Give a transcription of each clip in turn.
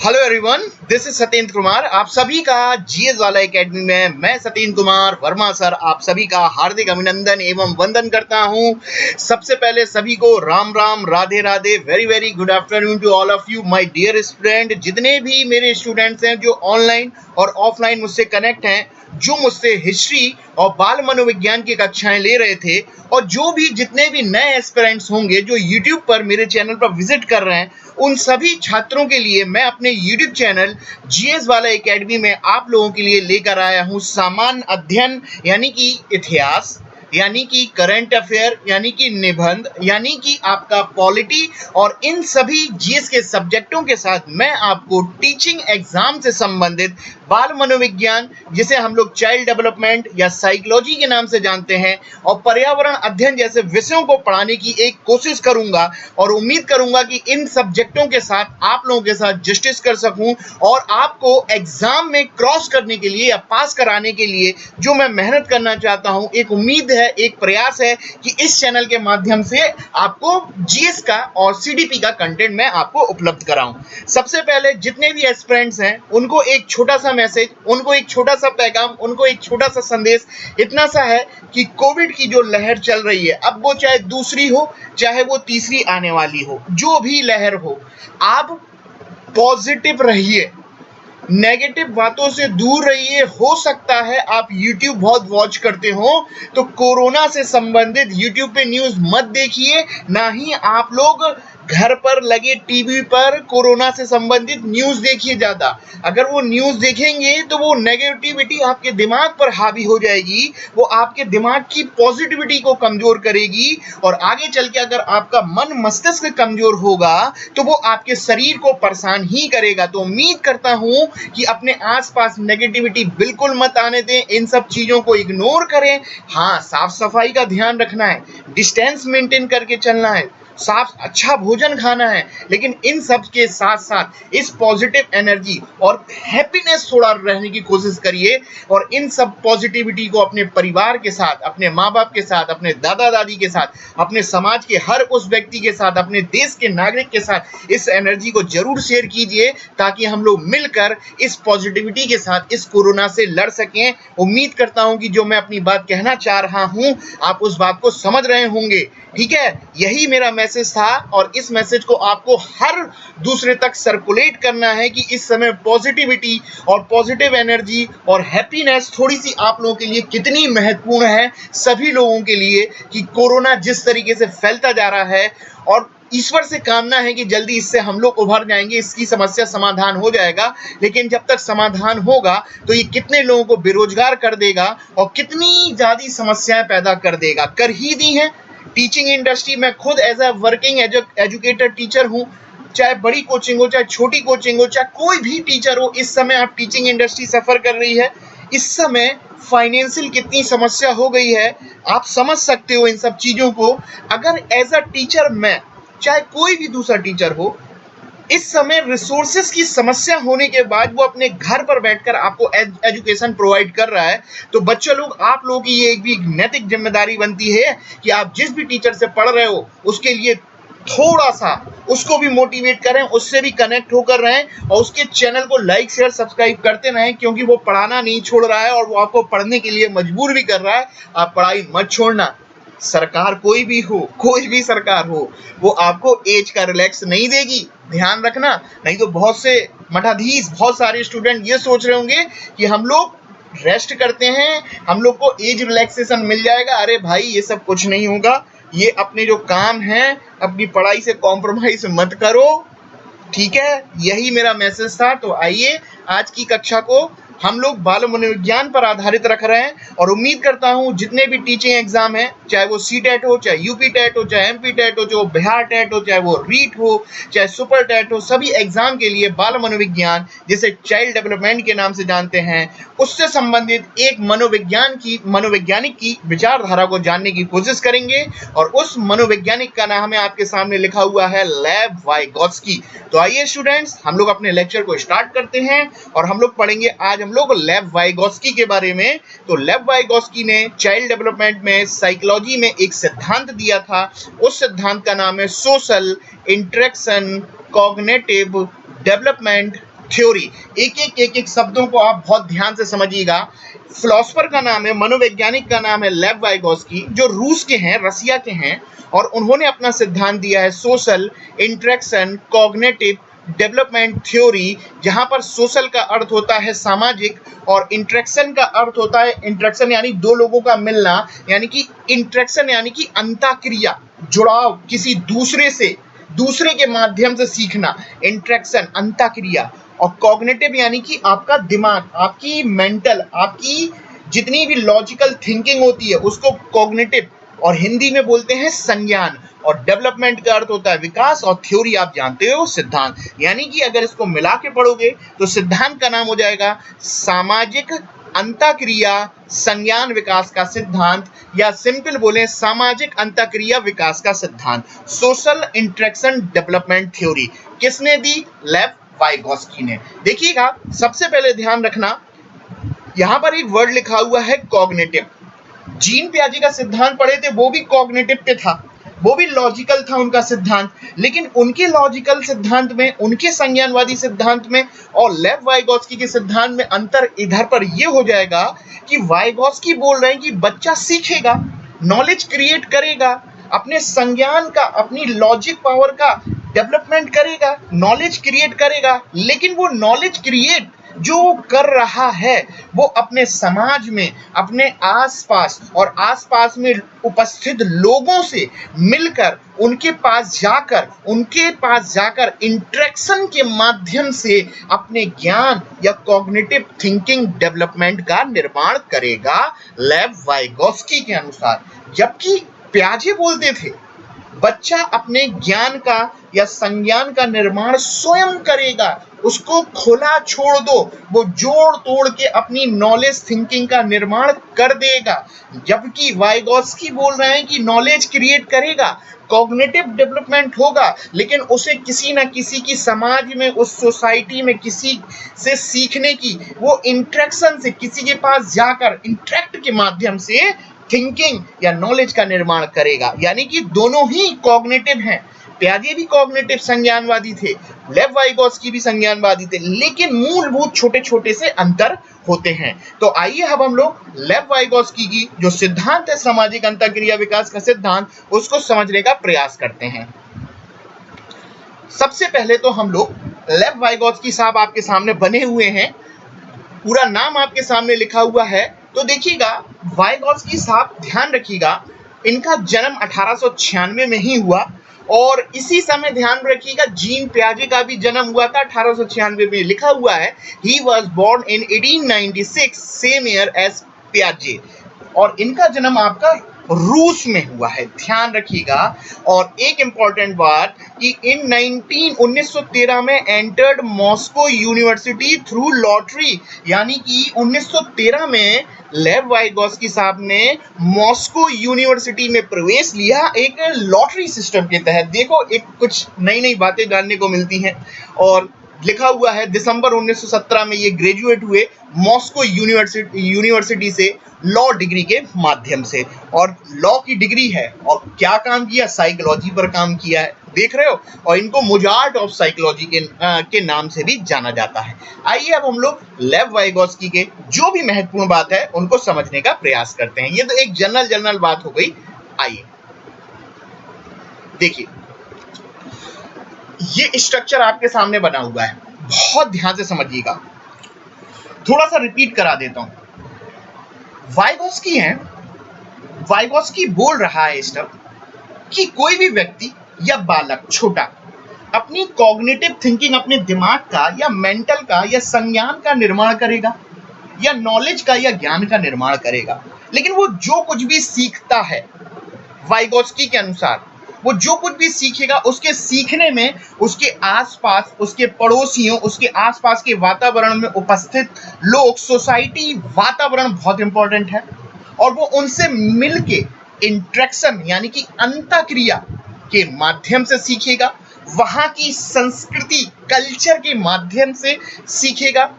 Hello everyone, this is Satyendra Kumar. आप सभी का जीएस वाला एकेडमी में मैं सत्येंद्र कुमार वर्मा सर आप सभी का हार्दिक अभिनंदन एवं वंदन करता हूं। सबसे पहले सभी को Ram Ram, Radhe Radhe, very very good afternoon to all of you my dear student. जितने भी मेरे स्टूडेंट्स हैं जो ऑनलाइन और ऑफलाइन मुझसे कनेक्ट हैं, जो मुझसे हिस्ट्री और बाल मनोविज्ञान की कक्षाएं ले रहे थे, और जो भी जितने भी नए एस्पिरेंट्स होंगे जो यूट्यूब पर मेरे चैनल पर विजिट कर रहे हैं, उन सभी छात्रों के लिए मैं अपने यूट्यूब चैनल जीएस वाला एकेडमी में आप लोगों के लिए लेकर आया हूं सामान्य अध्ययन, यानी कि इतिहास, यानी कि करंट अफेयर, यानी कि निबंध, यानी कि आपका पॉलिटी, और इन सभी जीएस के सब्जेक्टों के साथ मैं आपको टीचिंग एग्जाम से संबंधित बाल मनोविज्ञान, जिसे हम लोग चाइल्ड डेवलपमेंट या साइकोलॉजी के नाम से जानते हैं, और पर्यावरण अध्ययन जैसे विषयों को पढ़ाने की एक कोशिश करूंगा, और उम्मीद करूंगा कि इन सब्जेक्टों के साथ आप लोगों के साथ जस्टिस कर सकूं और आपको एग्जाम में क्रॉस करने के लिए या पास कराने के लिए जो मैं मेहनत करना चाहता हूं, एक उम्मीद है, एक प्रयास है कि इस चैनल के माध्यम से आपको जीएस का और सीडीपी का कंटेंट मैं आपको उपलब्ध कराऊं। सबसे पहले जितने भी एस्पिरेंट्स हैं उनको एक छोटा सा मैसेज, उनको एक छोटा सा पैगाम, उनको एक छोटा सा संदेश इतना सा है कि कोविड की जो लहर चल रही है, अब वो चाहे दूसरी हो चाहे वो तीसरी आने वाली हो, जो भी लहर हो, आप पॉजिटिव रहिए, नेगेटिव बातों से दूर रहिए। हो सकता है आप YouTube बहुत वॉच करते हो, तो कोरोना से संबंधित YouTube पे न्यूज़ मत देखिए, ना ही आप लोग घर पर लगे टीवी पर कोरोना से संबंधित न्यूज़ देखिए ज़्यादा। अगर वो न्यूज़ देखेंगे तो वो नेगेटिविटी आपके दिमाग पर हावी हो जाएगी, वो आपके दिमाग की पॉजिटिविटी को कमज़ोर करेगी, और आगे चल के अगर आपका मन मस्तिष्क कमज़ोर होगा तो वो आपके शरीर को परेशान ही करेगा। तो उम्मीद करता हूँ कि अपने आसपास नेगेटिविटी बिल्कुल मत आने दें, इन सब चीज़ों को इग्नोर करें। हाँ, साफ सफाई का ध्यान रखना है, डिस्टेंस मेंटेन करके चलना है, साफ अच्छा भोजन खाना है, लेकिन इन सब के साथ साथ इस पॉजिटिव एनर्जी और हैप्पीनेस थोड़ा रहने की कोशिश करिए, और इन सब पॉजिटिविटी को अपने परिवार के साथ, अपने माँ बाप के साथ, अपने दादा दादी के साथ, अपने समाज के हर उस व्यक्ति के साथ, अपने देश के नागरिक के साथ इस एनर्जी को जरूर शेयर कीजिए, ताकि हम लोग मिलकर इस पॉजिटिविटी के साथ इस कोरोना से लड़ सकें। उम्मीद करता हूं कि जो मैं अपनी बात कहना चाह रहा हूं आप उस बात को समझ रहे होंगे। ठीक है, यही मेरा मैसेज था, और इस मैसेज को आपको हर दूसरे तक सर्कुलेट करना है कि इस समय पॉजिटिविटी और पॉजिटिव एनर्जी और हैप्पीनेस थोड़ी सी आप लोगों के लिए कितनी महत्वपूर्ण है, सभी लोगों के लिए, कि कोरोना जिस तरीके से फैलता जा रहा है, और ईश्वर से कामना है कि जल्दी इससे हम लोग उभर जाएंगे, इसकी समस्या समाधान हो जाएगा। लेकिन जब तक समाधान होगा तो ये कितने लोगों को बेरोजगार कर देगा और कितनी ज़्यादा समस्याएं पैदा कर देगा, कर ही दी हैं। टीचिंग इंडस्ट्री में खुद as a working educator teacher हूँ, चाहे बड़ी कोचिंग हो, चाहे छोटी कोचिंग हो, चाहे कोई भी टीचर हो, इस समय आप टीचिंग इंडस्ट्री सफ़र कर रही है। इस समय फाइनेंशियल कितनी समस्या हो गई है, आप समझ सकते हो इन सब चीज़ों को। अगर एज अ टीचर मैं, चाहे कोई भी दूसरा टीचर हो, इस समय रिसोर्सेज की समस्या होने के बाद वो अपने घर पर बैठकर आपको एजुकेशन प्रोवाइड कर रहा है, तो बच्चों लोग, आप लोगों की ये एक भी नैतिक जिम्मेदारी बनती है कि आप जिस भी टीचर से पढ़ रहे हो उसके लिए थोड़ा सा उसको भी मोटिवेट करें, उससे भी कनेक्ट होकर रहें, और उसके चैनल को लाइक शेयर सब्सक्राइब करते रहें, क्योंकि वो पढ़ाना नहीं छोड़ रहा है और वो आपको पढ़ने के लिए मजबूर भी कर रहा है। आप पढ़ाई मत छोड़ना। सरकार कोई भी हो, कोई भी सरकार हो, वो आपको एज का रिलैक्स नहीं देगी, ध्यान रखना। नहीं तो बहुत से मठाधीश, बहुत सारे स्टूडेंट ये सोच रहे होंगे कि हम लोग रेस्ट करते हैं, हम लोग को एज रिलैक्सेशन मिल जाएगा। अरे भाई, ये सब कुछ नहीं होगा। ये अपने जो काम है, अपनी पढ़ाई से कॉम्प्रोमाइज मत करो। ठीक है, यही मेरा मैसेज था। तो आइए, आज की कक्षा को हम लोग बाल मनोविज्ञान पर आधारित रख रहे हैं, और उम्मीद करता हूँ जितने भी टीचिंग एग्जाम हैं, चाहे वो सी टेट हो, चाहे यूपी टेट हो, चाहे एमपी टेट हो, चाहे बिहार टेट हो, चाहे वो रीट हो, चाहे सुपर टेट हो, सभी एग्जाम के लिए बाल मनोविज्ञान, जिसे चाइल्ड डेवलपमेंट के नाम से जानते हैं, उससे संबंधित एक मनोवैज्ञानिक की विचारधारा को जानने की कोशिश करेंगे। और उस मनोवैज्ञानिक का नाम है, आपके सामने लिखा हुआ है, लेव वाइगोत्स्की। तो आइए स्टूडेंट्स, हम लोग अपने लेक्चर को स्टार्ट करते हैं, और हम लोग पढ़ेंगे आज हम लोग लेव वाइगोत्स्की के बारे में। तो लेव वाइगोत्स्की ने चाइल्ड डेवलपमेंट में, साइकोलॉजी में एक सिद्धांत दिया था। उस सिद्धांत का नाम है social interaction cognitive development theory. एक एक शब्दों को आप बहुत ध्यान से समझिएगा। फिलोसोफर का नाम है, मनोवैज्ञानिक का नाम है लेव वाइगोस्की, जो रूस के हैं, रसिया के हैं, और उन्होंने अपना सिद्धांत दिया है social interaction cognitive development theory, जहां पर सोशल का अर्थ होता है सामाजिक और इंटरेक्शन का अर्थ होता है, इंटरेक्शन यानी दो लोगों का मिलना, यानी कि इंटरेक्शन यानी कि अंतःक्रिया, जुड़ाव किसी दूसरे से, दूसरे के माध्यम से सीखना, इंटरेक्शन अंतःक्रिया। और कॉग्निटिव यानी कि आपका दिमाग, आपकी मेंटल, आपकी जितनी भी लॉजिकल थिंकिंग होती है उसको कॉग्निटिव, और हिंदी में बोलते हैं संज्ञान। और डेवलपमेंट का अर्थ होता है विकास, और थ्योरी आप जानते हो सिद्धांत। यानी कि अगर इसको मिला के पढ़ोगे तो सिद्धांत का नाम हो जाएगा सामाजिक अंतःक्रिया संज्ञान विकास का सिद्धांत, या सिंपल बोले सामाजिक अंतःक्रिया विकास का सिद्धांत, सोशल इंटरेक्शन डेवलपमेंट थ्योरी। किसने दी? लेव वाइगोस्की ने। देखिएगा, सबसे पहले ध्यान रखना, यहां पर एक वर्ड लिखा हुआ है कॉग्निटिव। जीन पियाजे का सिद्धांत पढ़े थे, वो भी कॉग्निटिव पे था, वो भी लॉजिकल था उनका सिद्धांत, लेकिन उनके लॉजिकल सिद्धांत में, उनके संज्ञानवादी सिद्धांत में और लेव वाइगोस्की के सिद्धांत में अंतर इधर पर यह हो जाएगा कि वाइगोस्की बोल रहे हैं कि बच्चा सीखेगा, नॉलेज क्रिएट करेगा, अपने संज्ञान का, अपनी लॉजिक पावर का डेवलपमेंट करेगा, नॉलेज क्रिएट करेगा, लेकिन वो नॉलेज क्रिएट जो कर रहा है वो अपने समाज में, अपने आसपास और आसपास में उपस्थित लोगों से मिलकर, उनके पास जाकर इंटरेक्शन के माध्यम से अपने ज्ञान या कॉग्निटिव थिंकिंग डेवलपमेंट का निर्माण करेगा, लेव वाइगोस्की के अनुसार। जबकि पियाजे बोलते थे बच्चा अपने ज्ञान का या संज्ञान का निर्माण स्वयं करेगा, उसको खुला छोड़ दो, वो जोड़ तोड़ के अपनी नॉलेज थिंकिंग का निर्माण कर देगा। जबकि वाइगोस्की बोल रहे हैं कि नॉलेज क्रिएट करेगा, कॉग्निटिव डेवलपमेंट होगा, लेकिन उसे किसी न किसी की समाज में, उस सोसाइटी में किसी से सीखने की, वो इंटरेक्शन से, किसी के पास जाकर इंटरेक्ट के माध्यम से थिंकिंग या नॉलेज का निर्माण करेगा। यानी कि दोनों ही कॉग्निटिव हैं। पियाजे भी कॉग्निटिव संज्ञानवादी थे, लेव वाइगोस्की भी संज्ञानवादी थे, लेकिन मूलभूत छोटे छोटे से अंतर होते हैं। तो आइए अब हम लोग लेव वाइगोस्की की जो सिद्धांत है सामाजिक अंतःक्रिया विकास का सिद्धांत, उसको समझने का प्रयास करते हैं। सबसे पहले तो हम लोग, लेव वाइगोस्की साहब आपके सामने बने हुए हैं, पूरा नाम आपके सामने लिखा हुआ है, तो देखिएगा वाइगोस्की साहब, ध्यान रखिएगा, इनका जन्म 1896 में ही हुआ, और इसी समय ध्यान रखिएगा जीन पियाजे का भी जन्म हुआ था 1896 में। लिखा हुआ है ही was born in 1896 same year as पियाजे, और इनका जन्म आपका रूस में हुआ है, ध्यान रखिएगा। और एक इंपॉर्टेंट बात कि इन 1913 में entered Moscow university through lottery, यानी कि 1913 में लेव वाइगोस्की साहब ने मॉस्को यूनिवर्सिटी में प्रवेश लिया, एक लॉटरी सिस्टम के तहत। देखो, एक कुछ नई नई बातें जानने को मिलती हैं। और लिखा हुआ है दिसंबर 1917 में ये ग्रेजुएट हुए मॉस्को यूनिवर्सिटी से लॉ डिग्री के माध्यम से, और लॉ की डिग्री है, और क्या काम किया? साइकोलॉजी पर काम किया है, देख रहे हो। और इनको मोजार्ट ऑफ साइकोलॉजी के नाम से भी जाना जाता है। आइए अब हम लोग लेव वाइगोस्की के जो भी महत्वपूर्ण बात है उनको समझने का प्रयास करते हैं। ये तो एक जनरल बात हो गई। आइए देखिए, ये स्ट्रक्चर आपके सामने बना हुआ है, बहुत ध्यान से समझिएगा, थोड़ा सा रिपीट करा देता हूं। वाइगोस्की हैं, वाइगोस्की बोल रहा है इस तरह कि कोई भी व्यक्ति या बालक छोटा अपनी कॉग्निटिव थिंकिंग, अपने दिमाग का या मेंटल का या संज्ञान का निर्माण करेगा, या नॉलेज का या ज्ञान का निर्माण करेगा, लेकिन वो जो कुछ भी सीखता है, वाइगोस्की के अनुसार वो जो कुछ भी सीखेगा, उसके सीखने में उसके आसपास, उसके पड़ोसियों, उसके आसपास के वातावरण में उपस्थित लोग, सोसाइटी, वातावरण बहुत इंपॉर्टेंट है, और वो उनसे मिलके इंटरेक्शन यानी कि अंतःक्रिया के माध्यम से सीखेगा, वहां की संस्कृति, कल्चर के माध्यम से सीखेगा,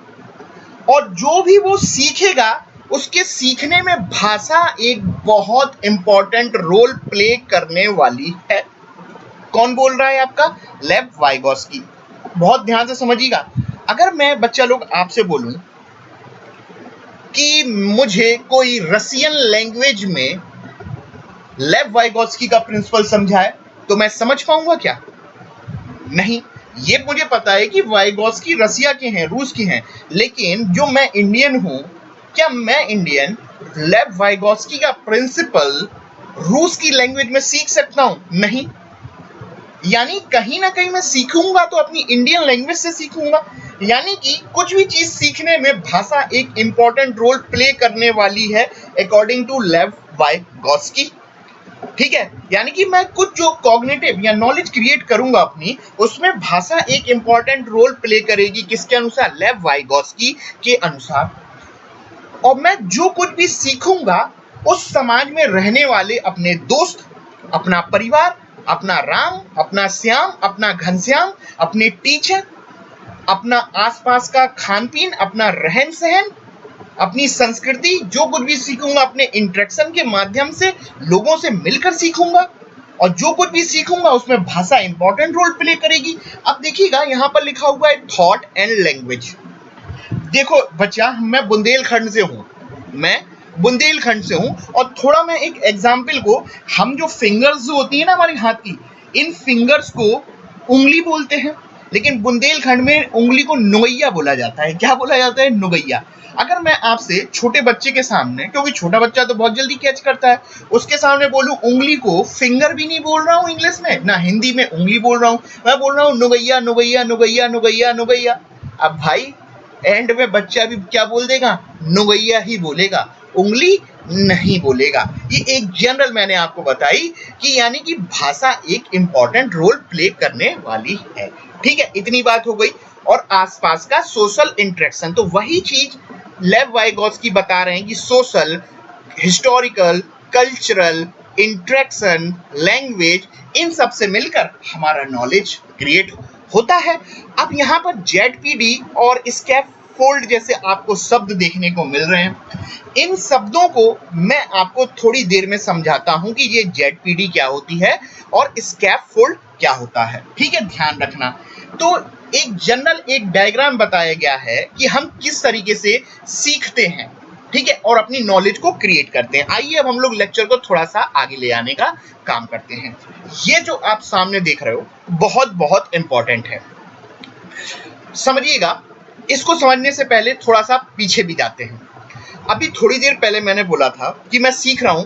और जो भी वो सीखेगा उसके सीखने में भाषा एक बहुत इंपॉर्टेंट रोल प्ले करने वाली है। कौन बोल रहा है? आपका लेव वाइगोस्की। बहुत ध्यान से समझिएगा, अगर मैं बच्चा लोग आपसे बोलूं कि मुझे कोई रसियन लैंग्वेज में लेव वाइगोत्स्की का प्रिंसिपल समझाए तो मैं समझ पाऊंगा क्या? नहीं। ये मुझे पता है कि वाइगोत्स्की रसिया के हैं, रूस के हैं, लेकिन जो मैं इंडियन हूं, क्या मैं इंडियन लेव वाइगोत्स्की का प्रिंसिपल रूस की लैंग्वेज में सीख सकता हूं? नहीं। यानी कहीं ना कहीं मैं सीखूंगा तो अपनी इंडियन लैंग्वेज से सीखूंगा। यानी कि कुछ भी चीज सीखने में भाषा एक इंपॉर्टेंट रोल प्ले करने वाली है अकॉर्डिंग टू लेव वाइगोत्स्की। ठीक है, यानी कि मैं कुछ जो कॉग्निटिव या नॉलेज क्रिएट करूंगा अपनी, उसमें भाषा एक इंपॉर्टेंट रोल प्ले करेगी। किसके अनुसार? लेव वाइगोत्स्की के अनुसार। और मैं जो कुछ भी सीखूंगा उस समाज में रहने वाले अपने दोस्त, अपना परिवार, अपना राम, अपना श्याम, अपना घनश्याम, अपने टीचर, अपना आसपास का खान पीन, अपना रहन सहन, अपनी संस्कृति, जो कुछ भी सीखूंगा अपने इंटरेक्शन के माध्यम से लोगों से मिलकर सीखूंगा। और जो कुछ भी सीखूंगा उसमें भाषा इंपॉर्टेंट रोल प्ले करेगी। अब देखिएगा यहां पर लिखा हुआ है थॉट एंड लैंग्वेज। देखो बच्चा, मैं बुंदेलखंड से हूं, और थोड़ा मैं एक एग्जाम्पल को, हम जो फिंगर्स होती है ना हमारी हाथ की, इन फिंगर्स को उंगली बोलते हैं, लेकिन बुंदेलखंड में उंगली को नुगैया बोला जाता है। क्या बोला जाता है? नुगैया। अगर मैं आपसे छोटे बच्चे के सामने, क्योंकि छोटा बच्चा तो बहुत जल्दी कैच करता है, उसके सामने बोलूं उंगली को, फिंगर भी नहीं बोल रहा हूं इंग्लिश में ना हिंदी में, उंगली बोल रहा हूं, मैं बोल रहा हूं नुगैया नुगैया नुगैया नुगैया नुगैया। अब भाई एंड में बच्चा भी क्या बोल देगा? नुगैया ही बोलेगा, उंगली नहीं बोलेगा। ये एक जनरल मैंने आपको बताई कि यानी कि भाषा एक इंपॉर्टेंट रोल प्ले करने वाली है। ठीक है, इतनी बात हो गई। और आसपास का सोशल इंटरेक्शन, तो वही चीज लेव वाइगोत्स्की बता रहे हैं कि social, historical, cultural, interaction, language, इन सब से मिलकर हमारा नॉलेज क्रिएट होता है। अब यहाँ पर जेडपीडी और स्कैफोल्ड जैसे आपको शब्द देखने को मिल रहे हैं। इन शब्दों को मैं आपको थोड़ी देर में समझाता हूं कि ये जेडपीडी क्या होती है और स्कैफोल्ड क्या होता है। ठीक है, ध्यान रखना। तो एक जनरल एक डायग्राम बताया गया है कि हम किस तरीके से सीखते हैं, ठीक है, और अपनी नॉलेज को क्रिएट करते हैं। आइए अब हम लोग लेक्चर को थोड़ा सा आगे ले आने का काम करते हैं। ये जो आप सामने देख रहे हो बहुत बहुत इंपॉर्टेंट है, समझिएगा। इसको समझने से पहले थोड़ा सा पीछे भी जाते हैं। अभी थोड़ी देर पहले मैंने बोला था कि मैं सीख रहा हूं।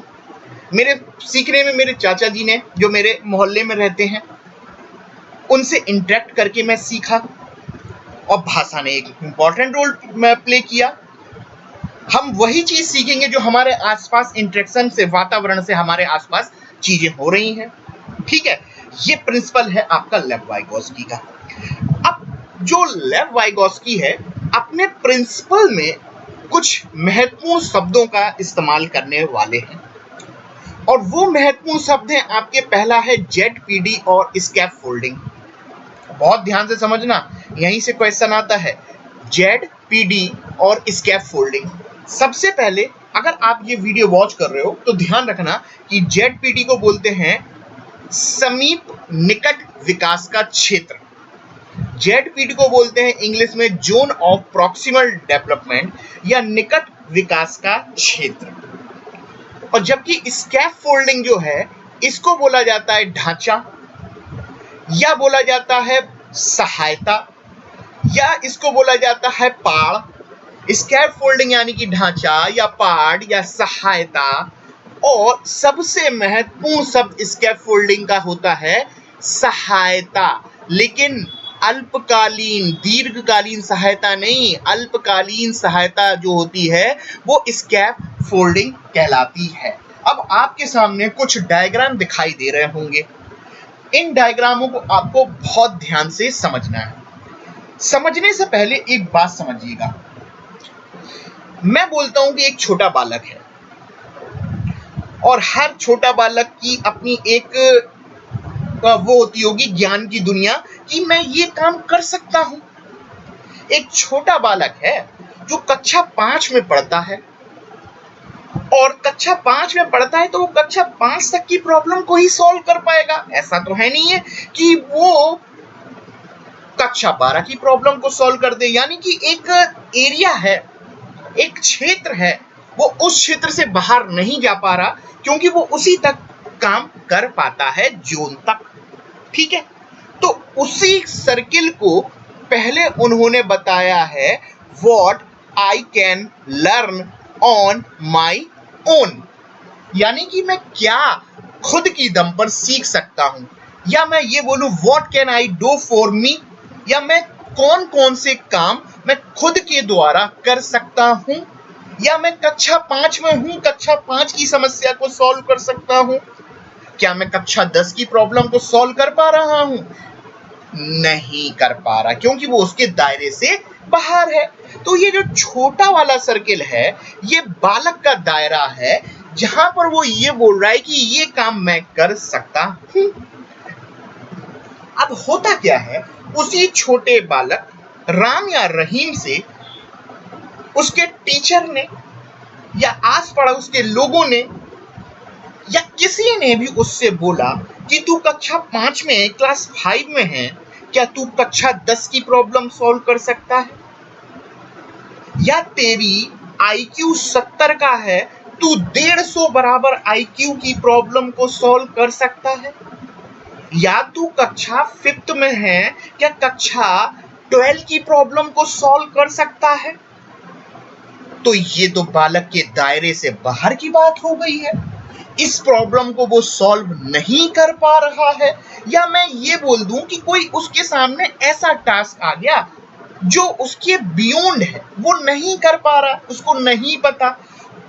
मेरे सीखने में मेरे चाचा जी ने, जो मेरे मोहल्ले में रहते हैं, उनसे इंटरेक्ट करके मैं सीखा और भाषा ने एक इंपॉर्टेंट रोल प्ले किया। हम वही चीज सीखेंगे जो हमारे आसपास इंटरेक्शन से, वातावरण से हमारे आसपास चीजें हो रही हैं। ठीक है, ये प्रिंसिपल है आपका लेव वाइगोत्स्की का। अब जो लेव वाइगोत्स्की है, अपने प्रिंसिपल में कुछ महत्वपूर्ण शब्दों का इस्तेमाल करने वाले हैं, और वो महत्वपूर्ण शब्द हैं आपके, पहला है जेडपीडी और स्कैफोल्डिंग। बहुत ध्यान से समझना, यहीं से क्वेश्चन आता है, जेडपीडी और स्कैफोल्डिंग। सबसे पहले अगर आप ये वीडियो वॉच कर रहे हो तो ध्यान रखना कि जेडपीडी को बोलते हैं समीप निकट विकास का क्षेत्र। जेडपीडी को बोलते हैं इंग्लिश में जोन ऑफ प्रॉक्सिमल डेवलपमेंट या निकट विकास का क्षेत्र। और जबकि स्कैफोल्डिंग जो है, इसको बोला जाता है ढांचा, या बोला जाता है सहायता, या इसको बोला जाता है पाड़। स्कैफोल्डिंग यानी कि ढांचा या पाड़ या सहायता, और सबसे महत्वपूर्ण शब्द स्कैफोल्डिंग का होता है सहायता, लेकिन अल्पकालीन, दीर्घकालीन सहायता नहीं, अल्पकालीन सहायता जो होती है वो स्कैफोल्डिंग कहलाती है। अब आपके सामने कुछ डायग्राम दिखाई दे रहे होंगे, इन डायग्रामों को आपको बहुत ध्यान से समझना है। समझने से पहले एक बात समझिएगा, मैं बोलता हूं कि एक छोटा बालक है और हर छोटा बालक की अपनी एक वो होती होगी ज्ञान की दुनिया कि मैं ये काम कर सकता हूं। एक छोटा बालक है जो कक्षा 5 में पढ़ता है, और कक्षा 5 में पढ़ता है तो वो कक्षा 5 तक की प्रॉब्लम को ही सॉल्व कर पाएगा। ऐसा तो है नहीं है कि वो कक्षा 12 की प्रॉब्लम को सॉल्व कर दे। यानी कि एक एरिया है, एक क्षेत्र है, वो उस क्षेत्र से बाहर नहीं जा पा रहा क्योंकि वो उसी तक काम कर पाता है, जोन तक। ठीक है, तो उसी सर्किल को पहले उन्होंने बताया है what I can learn on my own, यानी कि मैं क्या खुद की दम पर सीख सकता हूं, या मैं ये बोलूं what can I do for me, या मैं कौन कौन से काम मैं खुद के द्वारा कर सकता हूं, या मैं कक्षा 5 में हूं, कक्षा 5 की समस्या को सॉल्व कर सकता हूं। क्या मैं कक्षा 10 की प्रॉब्लम को सॉल्व कर पा रहा हूं? नहीं कर पा रहा क्योंकि वो उसके दायरे से बाहर है। तो ये जो छोटा वाला सर्किल है, ये बालक का दायरा है जहां पर वो ये बोल रहा है कि ये काम मैं कर सकता हूं। अब होता क्या है, उसी छोटे बालक राम या रहीम से उसके टीचर ने या आस पड़ोस के लोगों ने या किसी ने भी उससे बोला कि तू कक्षा 5 में, क्लास 5 में है, क्या तू कक्षा 10 की प्रॉब्लम सॉल्व कर सकता है? या तेरी IQ 70 का है, तू 150 बराबर IQ की प्रॉब्लम को सॉल्व कर सकता है? या तू कक्षा 5th में है, क्या कक्षा 12 की प्रॉब्लम को सॉल्व कर सकता है? तो ये तो बालक के दायरे से बाहर की बात हो गई है। इस प्रॉब्लम को वो सॉल्व नहीं कर पा रहा है। या मैं ये बोल दूं कि कोई उसके सामने ऐसा टास्क आ गया जो उसके बियॉन्ड है, वो नहीं कर पा रहा, उसको नहीं पता,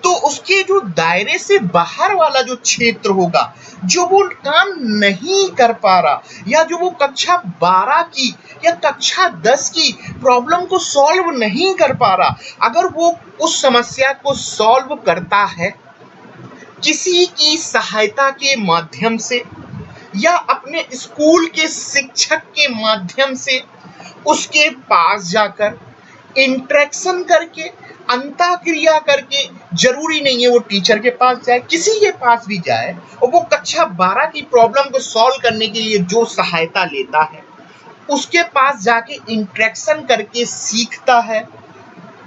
तो उसके जो दायरे से बाहर वाला जो क्षेत्र होगा, जो वो काम नहीं कर पा रहा, या जो वो कक्षा 12 की या कक्षा 10 की प्रॉब्लम को सॉल्व नहीं कर पा रहा, अगर वो उस समस्या को सॉल्व करता है किसी की सहायता के माध्यम से या अपने स्कूल के शिक्षक के माध्यम से, उसके पास जाकर इंटरेक्शन करके, अंतःक्रिया करके, जरूरी नहीं है वो टीचर के पास जाए, किसी के पास भी जाए और वो कक्षा 12 की प्रॉब्लम को सॉल्व करने के लिए जो सहायता लेता है, उसके पास जाके इंटरेक्शन करके सीखता है,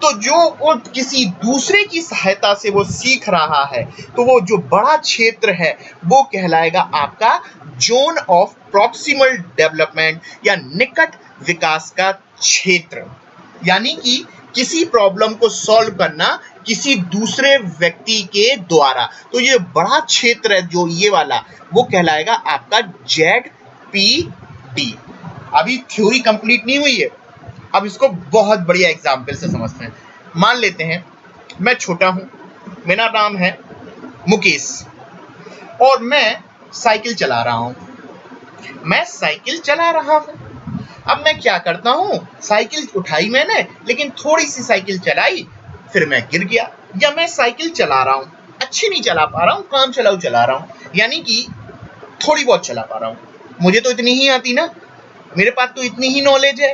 तो जो वो किसी दूसरे की सहायता से वो सीख रहा है, तो वो जो बड़ा क्षेत्र है वो कहलाएगा आपका जोन ऑफ प्रॉक्सिमल डेवलपमेंट या निकट विकास का क्षेत्र। यानी कि किसी प्रॉब्लम को सॉल्व करना किसी दूसरे व्यक्ति के द्वारा, तो ये बड़ा क्षेत्र है जो ये वाला, वो कहलाएगा आपका ZPD। अभी थ्योरी कंप्लीट नहीं हुई है, अब इसको बहुत बढ़िया एग्जाम्पल से समझते हैं। मान लेते हैं मैं छोटा हूं, मेरा नाम है मुकेश और मैं साइकिल चला रहा हूं। मैं साइकिल चला रहा हूं, अब मैं क्या करता हूं, साइकिल उठाई मैंने, लेकिन थोड़ी सी साइकिल चलाई, फिर मैं गिर गया। या मैं साइकिल चला रहा हूं, अच्छी नहीं चला पा रहा हूं, काम चलाऊ चला रहा हूं, यानी कि थोड़ी बहुत चला पा रहा हूं। मुझे तो इतनी ही आती ना, मेरे पास तो इतनी ही नॉलेज है,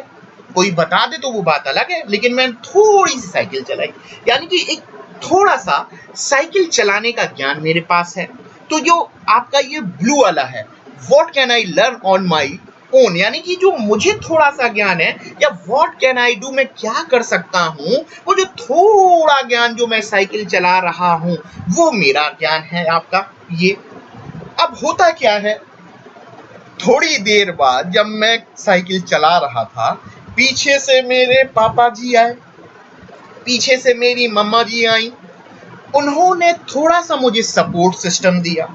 कोई बता दे तो वो बात अलग है, लेकिन मैं थोड़ी सी साइकिल चलाई, यानी कि एक थोड़ा सा साइकिल चलाने का ज्ञान मेरे पास है। तो जो आपका ये ब्लू वाला है, what can I learn on my own, यानी कि जो मुझे थोड़ा सा ज्ञान है, या व्हाट कैन आई डू, मैं क्या कर सकता हूं, वो जो थोड़ा ज्ञान जो मैं साइकिल चला रहा हूं, वो मेरा ज्ञान है आपका ये। अब होता क्या है, थोड़ी देर बाद जब मैं साइकिल चला रहा था, पीछे से मेरे पापा जी आए, पीछे से मेरी मम्मा जी आई, उन्होंने थोड़ा सा मुझे सपोर्ट सिस्टम दिया,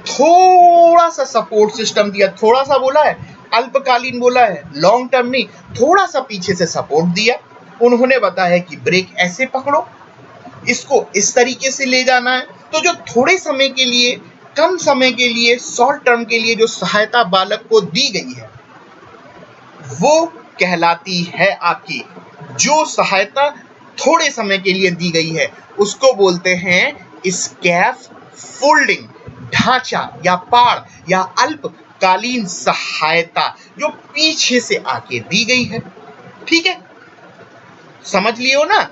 थोड़ा सा सपोर्ट सिस्टम दिया, थोड़ा सा बोला है, अल्पकालीन बोला है, लॉन्ग टर्म नहीं, थोड़ा सा पीछे से सपोर्ट दिया। उन्होंने बताया कि ब्रेक ऐसे पकड़ो, इसको इस तरीके से ले जाना है। तो जो थोड़े समय के लिए, कम समय के लिए, शॉर्ट टर्म के लिए जो सहायता बालक को दी गई है, वो कहलाती है आपकी, जो सहायता थोड़े समय के लिए दी गई है उसको बोलते हैं स्कैफोल्डिंग, ढांचा या पाड़ या अल्पकालीन सहायता जो पीछे से आके दी गई है। ठीक है, समझ लियो ना।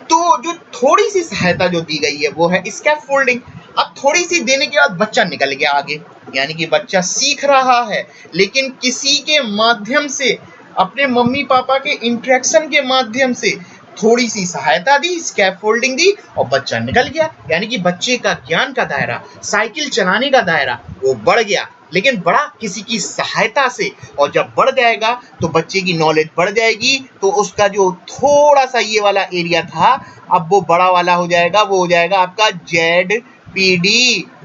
तो जो थोड़ी सी सहायता जो दी गई है वो है स्कैफोल्डिंग। अब थोड़ी सी देने के बाद बच्चा निकल गया आगे, यानी कि बच्चा सीख रहा है, लेकिन किसी के माध्यम से, अपने मम्मी पापा के इंटरेक्शन के माध्यम से थोड़ी सी सहायता दी, स्कैफोल्डिंग दी और बच्चा निकल गया। यानी कि बच्चे का ज्ञान का दायरा, साइकिल चलाने का दायरा वो बढ़ गया, लेकिन बड़ा किसी की सहायता से। और जब बढ़ जाएगा तो बच्चे की नॉलेज बढ़ जाएगी, तो उसका जो थोड़ा सा ये वाला एरिया था अब वो बड़ा वाला हो जाएगा, वो हो जाएगा आपका ZPD,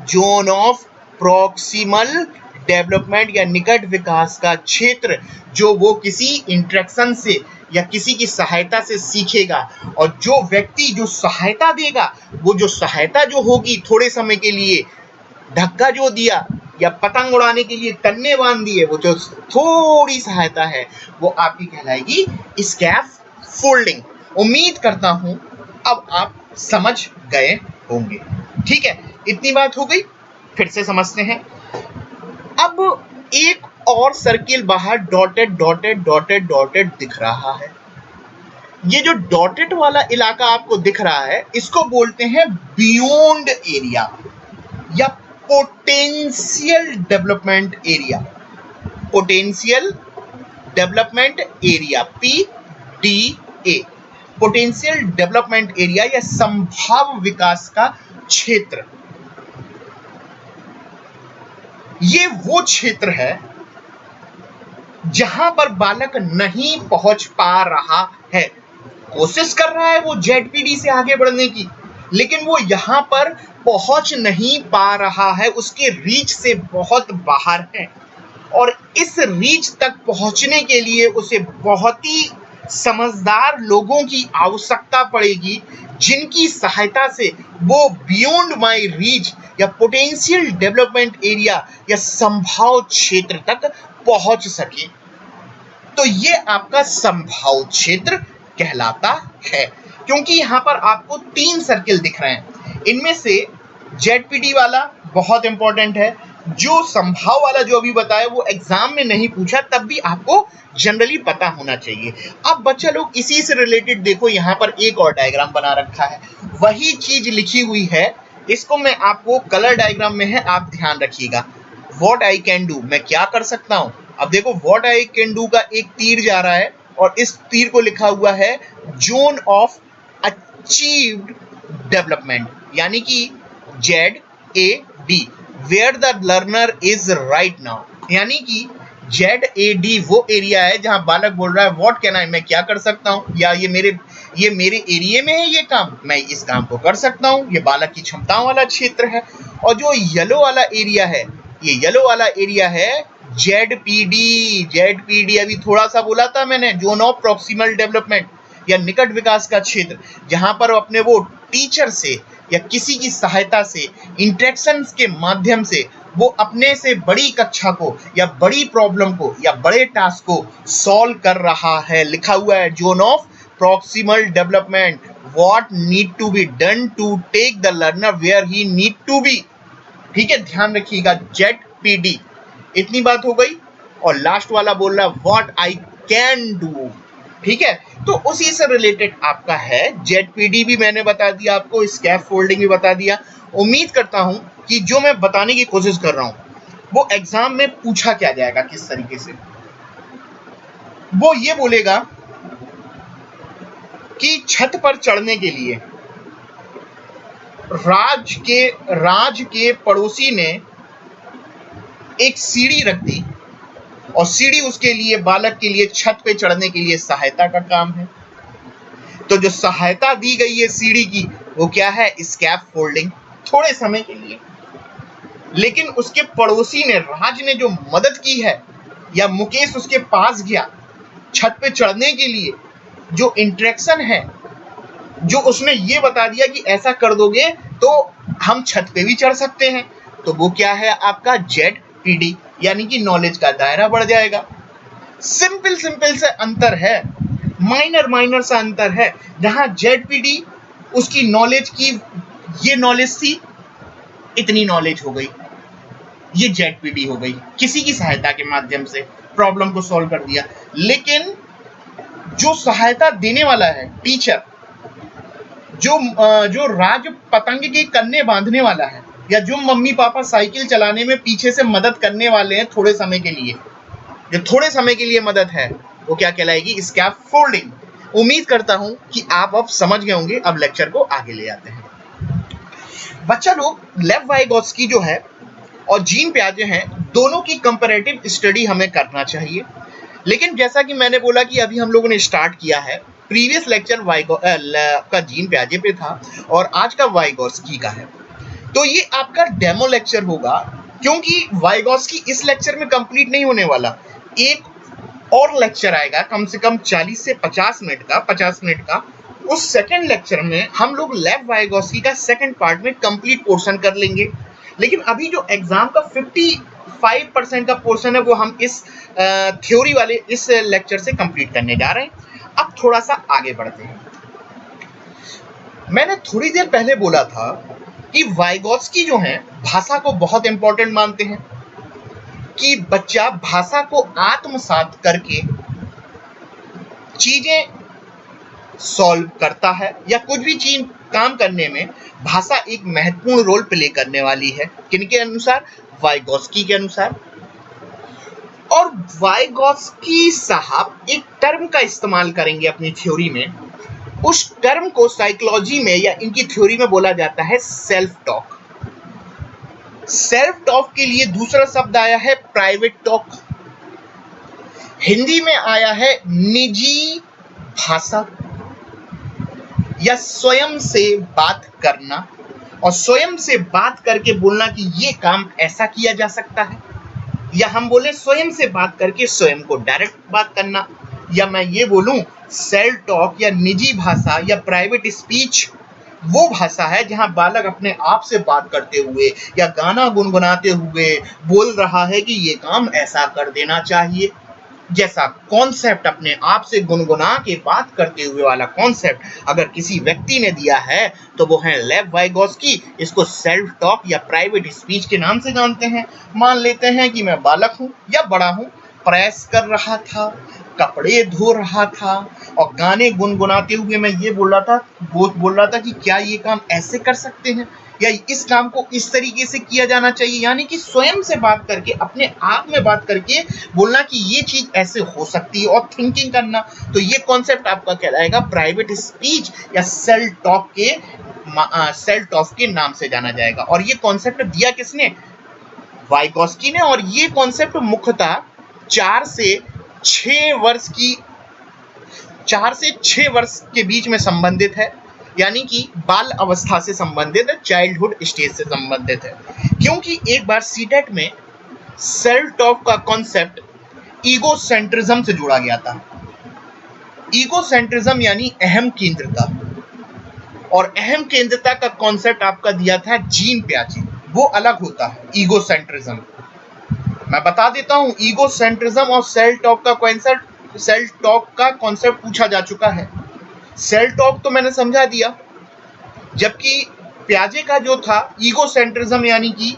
zone of proximal development या निकट विकास का क्षेत्र, जो वो किसी इंटरेक्शन से या किसी की सहायता से सीखेगा। और जो व्यक्ति जो सहायता देगा, वो जो सहायता जो होगी थोड़े समय के लिए, धक्का जो दिया या पतंग उड़ाने के लिए तन्ने बांध दिए, वो जो थोड़ी सहायता है वो आपकी कहलाएगी स्कैफोल्डिंग। उम्मीद करता हूं अब आप समझ गए होंगे। ठीक है, इतनी बात हो गई, फिर से समझते हैं। अब एक और सर्किल बाहर डॉटेड डॉटेड डॉटेड डॉटेड दिख रहा है। ये जो डॉटेड वाला इलाका आपको दिख रहा है, इसको बोलते हैं बियॉन्ड एरिया या potential development area. Potential development area, PDA, potential development area या संभाव्य विकास का क्षेत्र। ये वो क्षेत्र है जहां पर बालक नहीं पहुंच पा रहा है, कोशिश कर रहा है वो ZPD से आगे बढ़ने की, लेकिन वो यहां पर पहुंच नहीं पा रहा है, उसके रीच से बहुत बाहर है। और इस रीच तक पहुंचने के लिए उसे बहुत ही समझदार लोगों की आवश्यकता पड़ेगी, जिनकी सहायता से वो बियॉन्ड माई रीच या पोटेंशियल डेवलपमेंट एरिया या संभाव क्षेत्र तक पहुंच सके। तो ये आपका संभाव क्षेत्र कहलाता है, क्योंकि यहां पर आपको 3 सर्किल दिख रहे हैं। इनमें से ZPD वाला बहुत इंपॉर्टेंट है। जो संभाव वाला जो अभी बताया वो एग्जाम में नहीं पूछा, तब भी आपको जनरली पता होना चाहिए। अब बच्चा लोग इसी से रिलेटेड देखो, यहां पर एक और डायग्राम बना रखा है, वही चीज लिखी हुई है। इसको मैं आपको कलर डायग्राम में है, आप ध्यान रखिएगा। व्हाट आई कैन डू, मैं क्या कर सकता हूं। अब देखो व्हाट आई कैन डू का एक तीर जा रहा है और इस तीर को लिखा हुआ है जोन ऑफ अचीव्ड डेवलपमेंट, यानी कि ZAD, where the learner is right now. यानी कि ZAD वो एरिया है जहां बालक बोल रहा है व्हाट कैन आई, मैं क्या कर सकता हूं, या ये मेरे एरिया में है, ये काम मैं इस काम को कर सकता हूं। ये बालक की क्षमताओं वाला क्षेत्र है। और जो येलो वाला एरिया है, ये येलो वाला एरिया है ZPD अभी थोड़ा सा बोला था मैंने, जोन ऑफ प्रॉक्सिमल डेवलपमेंट या निकट विकास का क्षेत्र, जहां पर अपने वो टीचर से या किसी की सहायता से, इंटरेक्शन के माध्यम से वो अपने से बड़ी कक्षा को या बड़ी प्रॉब्लम को या बड़े टास्क को सॉल्व कर रहा है। लिखा हुआ है zone of proximal development, what need to be done to take the learner where he need to be. ठीक है, ध्यान रखिएगा ZPD। इतनी बात हो गई। और लास्ट वाला बोल रहा है व्हाट आई कैन डू। ठीक है, तो उसी से रिलेटेड आपका है ZPD भी मैंने बता दिया आपको, स्कैफोल्डिंग भी बता दिया। उम्मीद करता हूं कि जो मैं बताने की कोशिश कर रहा हूं वो एग्जाम में पूछा क्या जाएगा, किस तरीके से। वो ये बोलेगा कि छत पर चढ़ने के लिए राज के पड़ोसी ने एक सीढ़ी रख दी, और सीढ़ी उसके लिए, बालक के लिए छत पे चढ़ने के लिए सहायता का काम है। तो जो सहायता दी गई है सीढ़ी की, वो क्या है, स्कैफोल्डिंग, थोड़े समय के लिए। लेकिन उसके पड़ोसी ने, राज ने जो मदद की है, या मुकेश उसके पास गया छत पे चढ़ने के लिए, जो इंटरेक्शन है, जो उसने ये बता दिया कि ऐसा कर दोगे तो हम छत पे भी चढ़ सकते हैं, तो वो क्या है आपका ZPD, यानी कि नॉलेज का दायरा बढ़ जाएगा। सिंपल से अंतर है, माइनर सा अंतर है। जहां ZPD उसकी नॉलेज की, ये नॉलेज थी, इतनी नॉलेज हो गई, ये ZPD हो गई, किसी की सहायता के माध्यम से प्रॉब्लम को सॉल्व कर दिया। लेकिन जो सहायता देने वाला है टीचर, जो राज पतंग के कन्ने बांधने वाला है, या जो मम्मी पापा साइकिल चलाने में पीछे से मदद करने वाले हैं थोड़े समय के लिए, जो थोड़े समय के लिए मदद है, वो क्या कहलाएगी? स्कैफोल्डिंग। उम्मीद करता हूं कि आप अब समझ गए होंगे। अब लेक्चर को आगे ले आते हैं। बच्चा लोग, लेव वाइगोत्स्की जो है और जीन पियाजे हैं, दोनों की कंपैरेटिव स्टडी हमें करना चाहिए। लेकिन जैसा कि मैंने बोला कि अभी हम लोगों ने स्टार्ट किया है, प्रीवियस लेक्चर का जीन पियाजे पे था और आज का वाइगोत्स्की का है, तो ये आपका डेमो लेक्चर होगा, क्योंकि वाइगोत्स्की इस लेक्चर में कंप्लीट नहीं होने वाला। एक और लेक्चर आएगा कम से कम 40 से 50 मिनट का। उस सेकंड लेक्चर में हम लोग लेव वाइगोत्स्की का सेकंड पार्ट में कंप्लीट पोर्शन कर लेंगे। लेकिन अभी जो एग्जाम का 55% का पोर्शन है वो हम इस थ्योरी वाले इस लेक्चर से कंप्लीट करने जा रहे हैं। अब थोड़ा सा आगे बढ़ते हैं। मैंने थोड़ी देर पहले बोला था कि वाइगोत्स्की जो है भाषा को बहुत इंपॉर्टेंट मानते हैं, कि बच्चा भाषा को आत्मसात करके चीजें सॉल्व करता है या कुछ भी चीज काम करने में भाषा एक महत्वपूर्ण रोल प्ले करने वाली है। किनके अनुसार? वाइगोत्स्की के अनुसार। और वाइगोत्स्की साहब एक टर्म का इस्तेमाल करेंगे अपनी थ्योरी में। उस टर्म को साइकोलॉजी में या इनकी थ्योरी में बोला जाता है सेल्फ टॉक। सेल्फ टॉक के लिए दूसरा शब्द आया है प्राइवेट टॉक। हिंदी में आया है निजी भाषा या स्वयं से बात करना, और स्वयं से बात करके बोलना कि ये काम ऐसा किया जा सकता है, या हम बोले स्वयं से बात करके स्वयं को डायरेक्ट बात करना, या मैं ये बोलूं सेल्फ टॉक या निजी भाषा या प्राइवेट स्पीच वो भाषा है जहां बालक अपने आप से बात करते हुए या गाना गुनगुनाते हुए बोल रहा है कि ये काम ऐसा कर देना चाहिए। जैसा कॉन्सेप्ट अपने आप से गुनगुना के बात करते हुए वाला कॉन्सेप्ट अगर किसी व्यक्ति ने दिया है तो वो है लेव वाइगोत्स्की। इसको सेल्फ टॉक या प्राइवेट स्पीच के नाम से जानते हैं। मान लेते हैं कि मैं बालक हूं या बड़ा हूं, प्रेस कर रहा था, कपड़े धो रहा था और गाने गुनगुनाते हुए मैं ये बोल रहा था कि क्या ये काम ऐसे कर सकते हैं या इस काम को इस तरीके से किया जाना चाहिए, यानी कि स्वयं से बात करके अपने आप में बात करके बोलना कि ये चीज ऐसे हो सकती है और थिंकिंग करना। तो ये कॉन्सेप्ट आपका कहलाएगा प्राइवेट स्पीच या सेल्फ टॉक के नाम से जाना जाएगा। और ये कॉन्सेप्ट दिया किसने? वाइगोत्स्की ने। और ये कॉन्सेप्ट मुख्यतः 4 से 6 वर्ष के बीच में संबंधित है, यानी कि बाल अवस्था से संबंधित है, चाइल्डहुड स्टेज से संबंधित है। क्योंकि एक बार सीटेट में सेल्फ टॉक का कॉन्सेप्ट ईगोसेंट्रिज्म से जोड़ा गया था। ईगोसेंट्रिज्म यानी अहम केंद्रता, और अहम केंद्रता का कॉन्सेप्ट आपका दिया था जीन पियाजे। वो अलग होता है ईगोसेंट्रिज्म। मैं बता देता हूं, ईगोसेंट्रिज्म और सेल्फ टॉक का कॉन्सेप्ट पूछा जा चुका है। सेल्फ टॉक तो मैंने समझा दिया, जबकि पियाजे का जो था ईगोसेंट्रिज्म यानी कि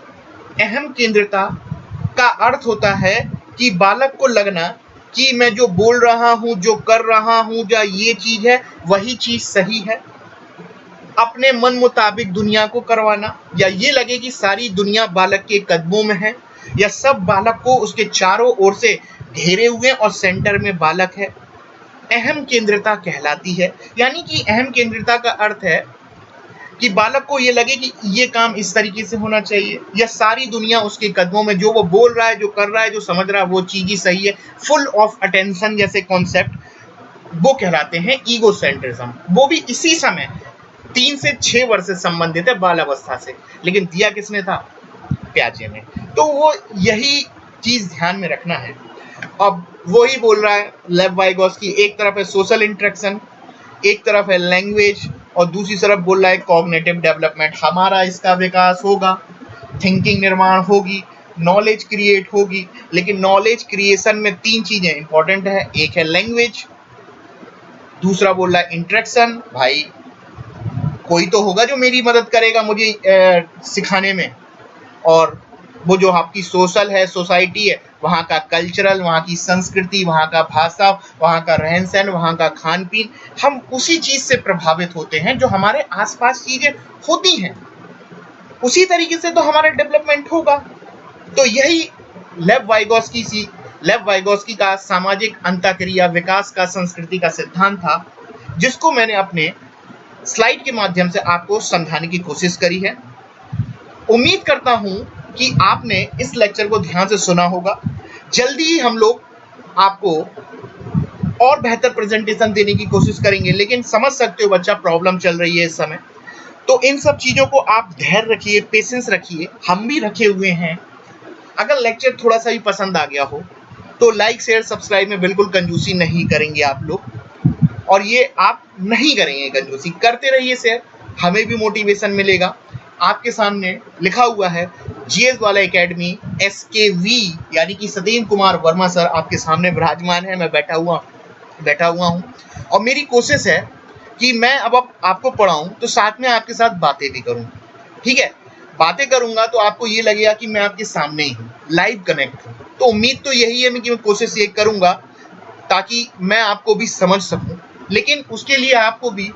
अहम केंद्रता का अर्थ होता है कि बालक को लगना कि मैं जो बोल रहा हूं, जो कर रहा हूं, या ये चीज है वही चीज सही है, अपने मन मुताबिक दुनिया को करवाना, या ये लगे कि सारी दुनिया बालक के कदमों में है, या सब बालक को उसके चारों ओर से घेरे हुए और सेंटर में बालक है। अहम केंद्रता कहलाती है। यानी कि अहम केंद्रता का अर्थ है कि बालक को ये लगे कि ये काम इस तरीके से होना चाहिए, या सारी दुनिया उसके कदमों में, जो वो बोल रहा है, जो कर रहा है, जो समझ रहा है वो चीज ही सही है। फुल ऑफ अटेंशन जैसे कॉन्सेप्ट वो कहलाते हैं ईगोसेंट्रिज्म। वो भी इसी समय 3 से 6 वर्ष से संबंधित है, बाल अवस्था से। लेकिन दिया किसने था? पियाजे ने। तो वो यही चीज ध्यान में रखना है। अब वही बोल रहा है लेव वाइगोत्स्की, एक तरफ है सोशल इंटरेक्शन, एक तरफ है लैंग्वेज, और दूसरी तरफ बोल रहा है कॉग्निटिव डेवलपमेंट। हमारा इसका विकास होगा, थिंकिंग निर्माण होगी, नॉलेज क्रिएट होगी। लेकिन नॉलेज क्रिएशन में 3 चीजें इंपॉर्टेंट है। एक है लैंग्वेज, दूसरा बोल रहा है इंटरेक्शन, भाई कोई तो होगा जो मेरी मदद करेगा मुझे सिखाने में, और वो जो आपकी सोशल है, सोसाइटी है, वहाँ का कल्चरल, वहाँ की संस्कृति, वहाँ का भाषा, वहाँ का रहन सहन, वहाँ का खान पीन, हम उसी चीज से प्रभावित होते हैं जो हमारे आसपास चीजें होती हैं। उसी तरीके से तो हमारा डेवलपमेंट होगा। तो यही लेव वाइगोस्की का सामाजिक अंतःक्रिया विकास का संस्कृति का सिद्धांत था, जिसको मैंने अपने स्लाइड के माध्यम से आपको समझाने की कोशिश करी है। उम्मीद करता हूं कि आपने इस लेक्चर को ध्यान से सुना होगा। जल्दी ही हम लोग आपको और बेहतर प्रेजेंटेशन देने की कोशिश करेंगे, लेकिन समझ सकते हो बच्चा प्रॉब्लम चल रही है इस समय। तो इन सब चीज़ों को आप धैर्य रखिए, पेशेंस रखिए, हम भी रखे हुए हैं। अगर लेक्चर थोड़ा सा भी पसंद आ गया हो तो लाइक शेयर सब्सक्राइब में बिल्कुल कंजूसी नहीं करेंगे आप लोग, और ये आप नहीं करेंगे कंजूसी, करते रहिए शेयर, हमें भी मोटिवेशन मिलेगा। आपके सामने लिखा हुआ है जीएस वाला एकेडमी SKV, यानी कि सतीन्द्र कुमार वर्मा सर आपके सामने विराजमान है। मैं बैठा हुआ हूँ और मेरी कोशिश है कि मैं अब आपको पढ़ाऊँ तो साथ में आपके साथ बातें भी करूँ। ठीक है, बातें करूंगा तो आपको ये लगेगा कि मैं आपके सामने ही हूँ, लाइव कनेक्ट हूँ। तो उम्मीद तो यही है कि मैं कोशिश ये करूंगा ताकि मैं आपको भी समझ सकूं, लेकिन उसके लिए आपको भी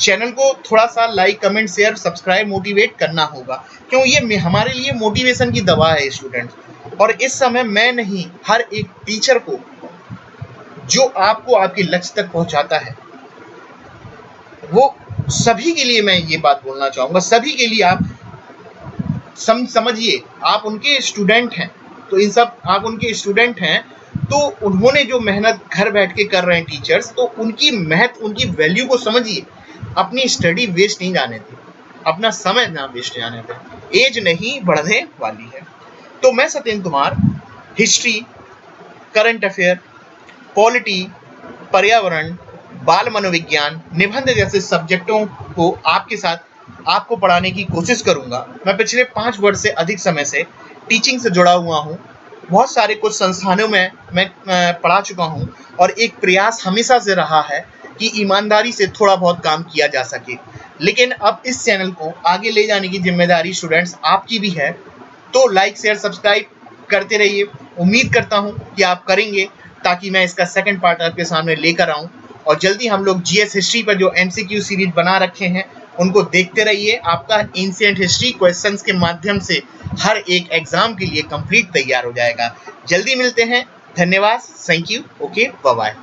चैनल को थोड़ा सा like comment share subscribe motivate करना होगा, क्यों ये हमारे लिए मोटिवेशन की दवा है स्टूडेंट्स। और इस समय मैं नहीं, हर एक टीचर को जो आपको आपके लक्ष्य तक पहुंचाता है, वो सभी के लिए मैं ये बात बोलना चाहूंगा, सभी के लिए आप समझिए, आप उनके स्टूडेंट हैं। तो इन सब आप उनके स्टूडेंट हैं, तो उन्होंने जो मेहनत घर बैठ के कर रहे हैं टीचर्स, तो उनकी महत्व, उनकी वैल्यू को समझिए। अपनी स्टडी वेस्ट नहीं जाने दें, अपना समय ना वेस्ट जाने दें, एज नहीं बढ़ने वाली है। तो मैं Satyendra Kumar history, current affair, polity, पर्यावरण, बाल मनोविज्ञान, निबंध जैसे सब्जेक्टों को आपके साथ आपको पढ़ाने की कोशिश करूंगा। मैं पिछले 5 वर्ष से अधिक समय से टीचिंग से जुड़ा हुआ हूँ। बहुत सारे कुछ संस्थानों में मैं पढ़ा चुका हूँ, और एक प्रयास हमेशा से रहा है कि ईमानदारी से थोड़ा बहुत काम किया जा सके। लेकिन अब इस चैनल को आगे ले जाने की जिम्मेदारी स्टूडेंट्स आपकी भी है। तो लाइक शेयर सब्सक्राइब करते रहिए। उम्मीद करता हूँ कि आप करेंगे, ताकि मैं इसका सेकंड पार्ट आपके सामने लेकर आऊँ। और जल्दी हम लोग जीएस हिस्ट्री पर जो MCQ सीरीज बना रखे हैं उनको देखते रहिए। आपका एंशिएंट हिस्ट्री क्वेश्चंस के माध्यम से हर एक एग्जाम के लिए कंप्लीट तैयार हो जाएगा। जल्दी मिलते हैं। धन्यवाद। Thank you. Okay, bye bye.